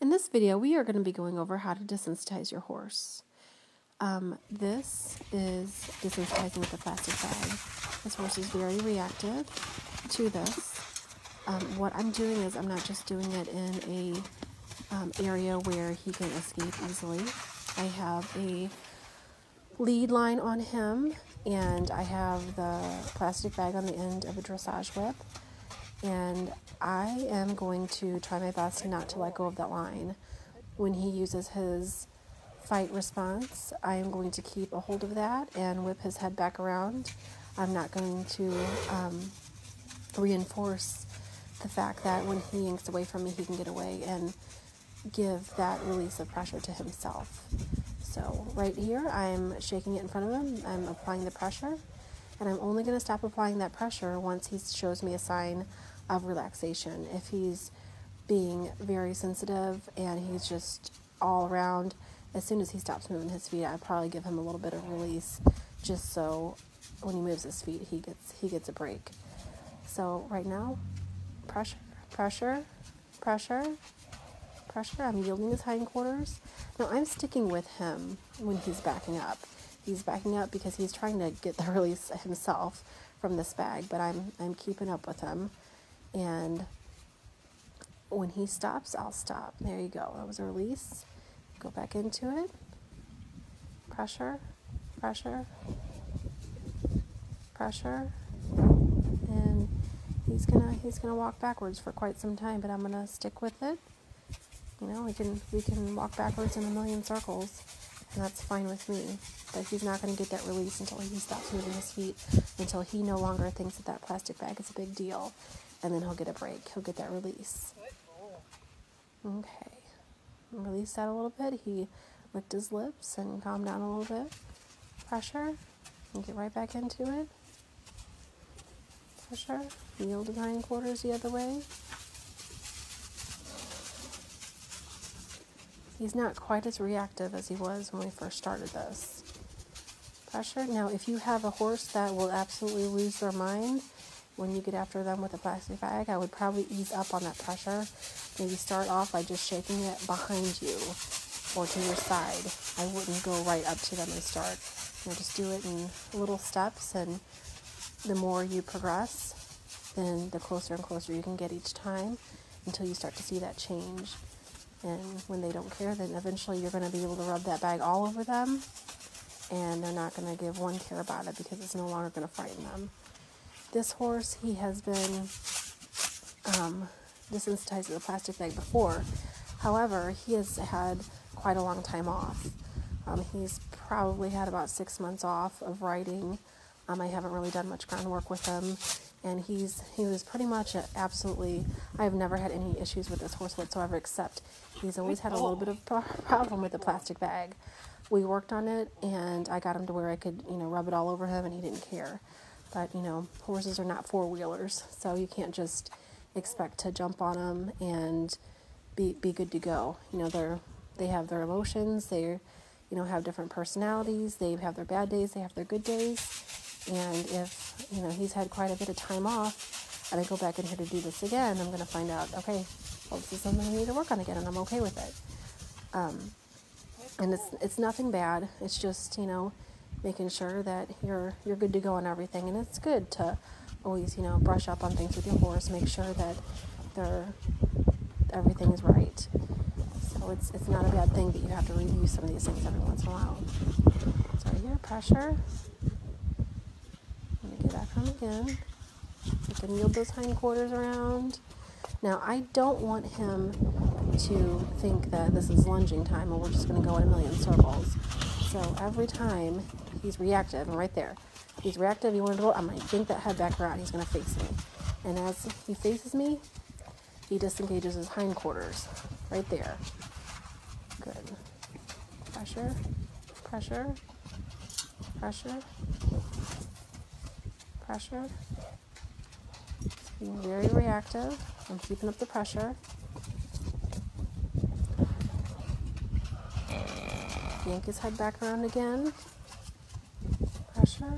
In this video, we are going to be going over how to desensitize your horse. This is desensitizing with a plastic bag. This horse is very reactive to this. What I'm doing is I'm not just doing it in a area where he can escape easily. I have a lead line on him, and I have the plastic bag on the end of a dressage whip. And I am going to try my best not to let go of that line. When he uses his fight response, I am going to keep a hold of that and whip his head back around. I'm not going to reinforce the fact that when he yanks away from me, he can get away, and give that release of pressure to himself. So right here, I'm shaking it in front of him. I'm applying the pressure, and I'm only going to stop applying that pressure once he shows me a sign of relaxation. If he's being very sensitive and he's just all around, as soon as he stops moving his feet, I'd probably give him a little bit of release, just so when he moves his feet, he gets a break. So right now, pressure, pressure, pressure, pressure. I'm yielding his hindquarters. Now I'm sticking with him when he's backing up. He's backing up because he's trying to get the release himself from this bag, but I'm keeping up with him. And when he stops, I'll stop. There you go. That was a release. Go back into it. Pressure, pressure, pressure. And he's gonna walk backwards for quite some time, but I'm gonna stick with it. You know, we can walk backwards in a million circles, and that's fine with me. But he's not gonna get that release until he stops moving his feet, until he no longer thinks that plastic bag is a big deal. And then he'll get a break. He'll get that release. Okay. Release that a little bit. He licked his lips and calmed down a little bit. Pressure. And get right back into it. Pressure. Yield his hindquarters the other way. He's not quite as reactive as he was when we first started this. Pressure. Now, if you have a horse that will absolutely lose their mind when you get after them with a plastic bag, I would probably ease up on that pressure. Maybe start off by just shaking it behind you or to your side. I wouldn't go right up to them and start. You know, just do it in little steps, and the more you progress, then the closer and closer you can get each time until you start to see that change. And when they don't care, then eventually you're going to be able to rub that bag all over them, and they're not going to give one care about it because it's no longer going to frighten them. This horse, he has been desensitized to the plastic bag before. However, he has had quite a long time off. He's probably had about 6 months off of riding. I haven't really done much groundwork with him, and he was pretty much absolutely. I've never had any issues with this horse whatsoever, except he's always had a little bit of problem with the plastic bag. We worked on it, and I got him to where I could, rub it all over him, and he didn't care. But, horses are not four-wheelers, so you can't just expect to jump on them and be good to go. They have their emotions, they, have different personalities, they have their bad days, they have their good days. And if, he's had quite a bit of time off, and I go back in here to do this again, I'm going to find out, okay, well, this is something I need to work on again, and I'm okay with it. And it's nothing bad. It's just, making sure that you're good to go on everything. And it's good to always, brush up on things with your horse, make sure that everything is right. So it's not a bad thing that you have to review some of these things every once in a while. So here, pressure. I'm gonna get back on again. You can yield those hindquarters around. Now, I don't want him to think that this is lunging time and we're just going to go in a million circles. So every time he's reactive, and right there, he's reactive, he wanted to go, I'm going to yank that head back around, he's going to face me. And as he faces me, he disengages his hindquarters, right there. Good. Pressure, pressure, pressure, pressure. Being very reactive. I'm keeping up the pressure. Yank his head back around again. Pressure.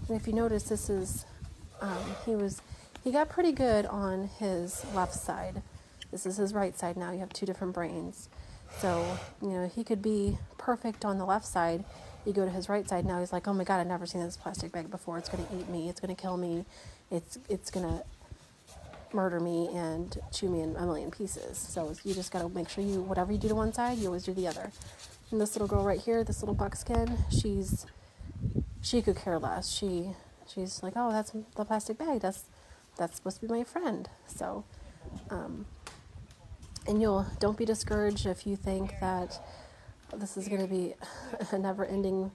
And if you notice, he got pretty good on his left side. This is his right side now. You have two different brains. So, he could be perfect on the left side. You go to his right side, now he's like, oh my God, I've never seen this plastic bag before. It's going to eat me. It's going to kill me. It's going to murder me and chew me in a million pieces. So you just got to make sure whatever you do to one side, you always do the other. And this little girl right here, this little buckskin, she could care less. She's like, oh, that's the plastic bag. That's supposed to be my friend. So, and don't be discouraged if you think that this is going to be a never-ending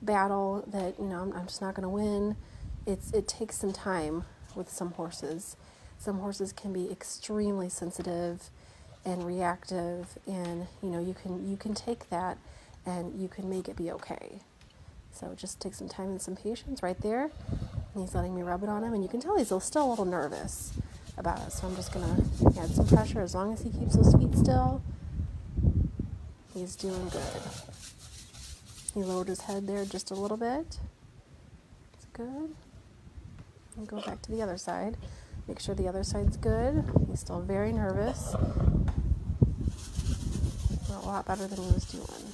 battle, that, I'm just not going to win. It takes some time with some horses. Some horses can be extremely sensitive and reactive, and, you can take that and you can make it be okay. So just take some time and some patience right there. He's letting me rub it on him, and you can tell he's still a little nervous about it. So I'm just going to add some pressure. As long as he keeps those feet still, he's doing good. He lowered his head there just a little bit. It's good. And go back to the other side. Make sure the other side's good. He's still very nervous. A lot better than he was doing.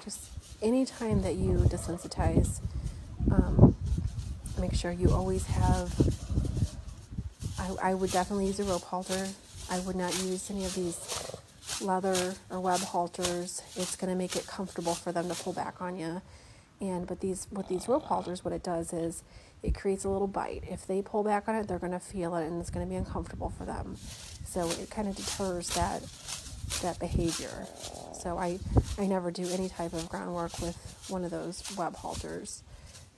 Just anytime that you desensitize, make sure you always have, I would definitely use a rope halter. I would not use any of these leather or web halters. It's going to make it comfortable for them to pull back on you. With these rope halters, what it does is it creates a little bite. If they pull back on it, they're going to feel it, and it's going to be uncomfortable for them. So it kind of deters that behavior. So I never do any type of groundwork with one of those web halters.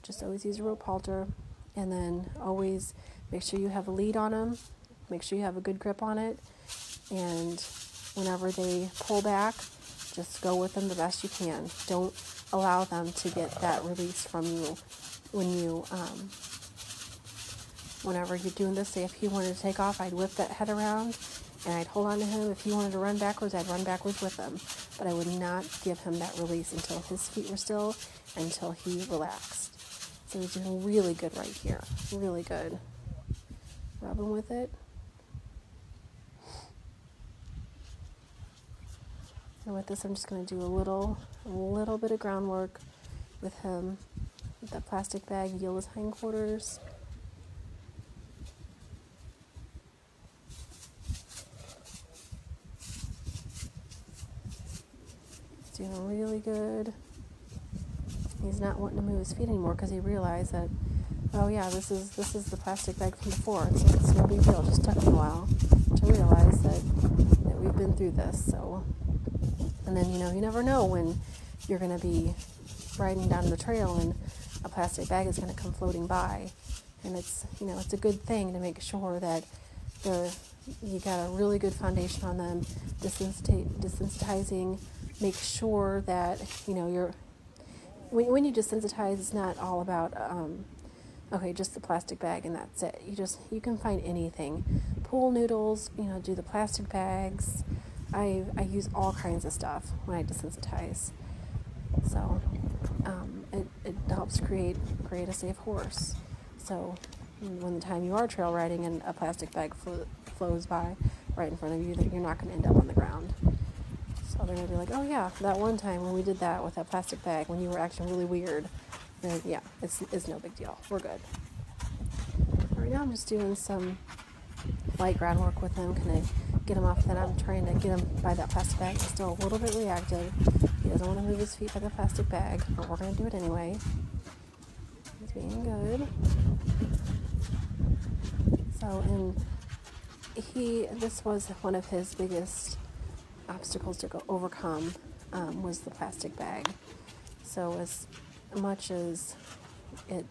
Just always use a rope halter, and then always make sure you have a lead on them. Make sure you have a good grip on it, and whenever they pull back, just go with them the best you can. Don't allow them to get that release from you whenever you're doing this. Say if he wanted to take off, I'd whip that head around and I'd hold on to him. If he wanted to run backwards, I'd run backwards with him. But I would not give him that release until his feet were still, until he relaxed. So he's doing really good right here. Really good. Rub him with it. And with this, I'm just going to do a little bit of groundwork with him. With that plastic bag, heel his hindquarters. He's doing really good. He's not wanting to move his feet anymore because he realized that, oh yeah, this is the plastic bag from before. It's no big deal. It just took me a while to realize that we've been through this. So. And then, you never know when you're going to be riding down the trail and a plastic bag is going to come floating by. And it's a good thing to make sure that you got a really good foundation on them, desensitizing. Make sure that, when you desensitize, it's not all about, just the plastic bag and that's it. You can find anything. Pool noodles, do the plastic bags. I use all kinds of stuff when I desensitize. So it helps create a safe horse. So when the time you are trail riding and a plastic bag flows by right in front of you, that you're not going to end up on the ground. So they're going to be like, oh yeah, that one time when we did that with that plastic bag when you were acting really weird. And yeah, it's no big deal. We're good. Right now I'm just doing some light groundwork with him. Can I get him off that? I'm trying to get him by that plastic bag. He's still a little bit reactive. He doesn't want to move his feet by the plastic bag, but we're going to do it anyway. He's being good. So, this was one of his biggest obstacles to overcome, was the plastic bag. So as much as it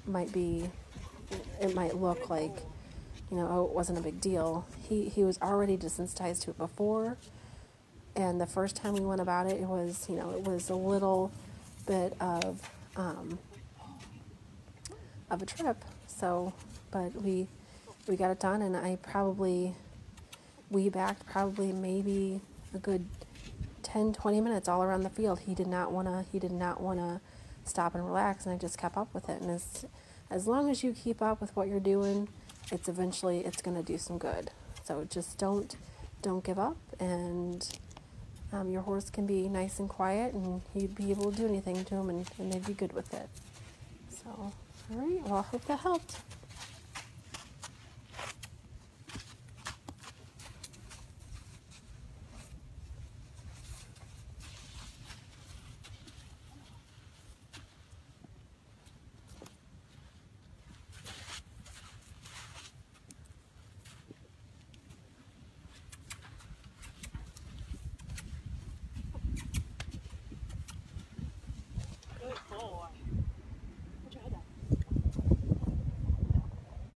might look like, oh, it wasn't a big deal, he was already desensitized to it before, and the first time we went about it, it was a little bit of a trip. So, but we got it done, and we backed probably maybe a good 10-20 minutes all around the field. He did not want to stop and relax, and I just kept up with it. And as long as you keep up with what you're doing, it's going to do some good. So just don't give up, and your horse can be nice and quiet, and you'd be able to do anything to them, and they'd be good with it. So, all right, well, I hope that helped.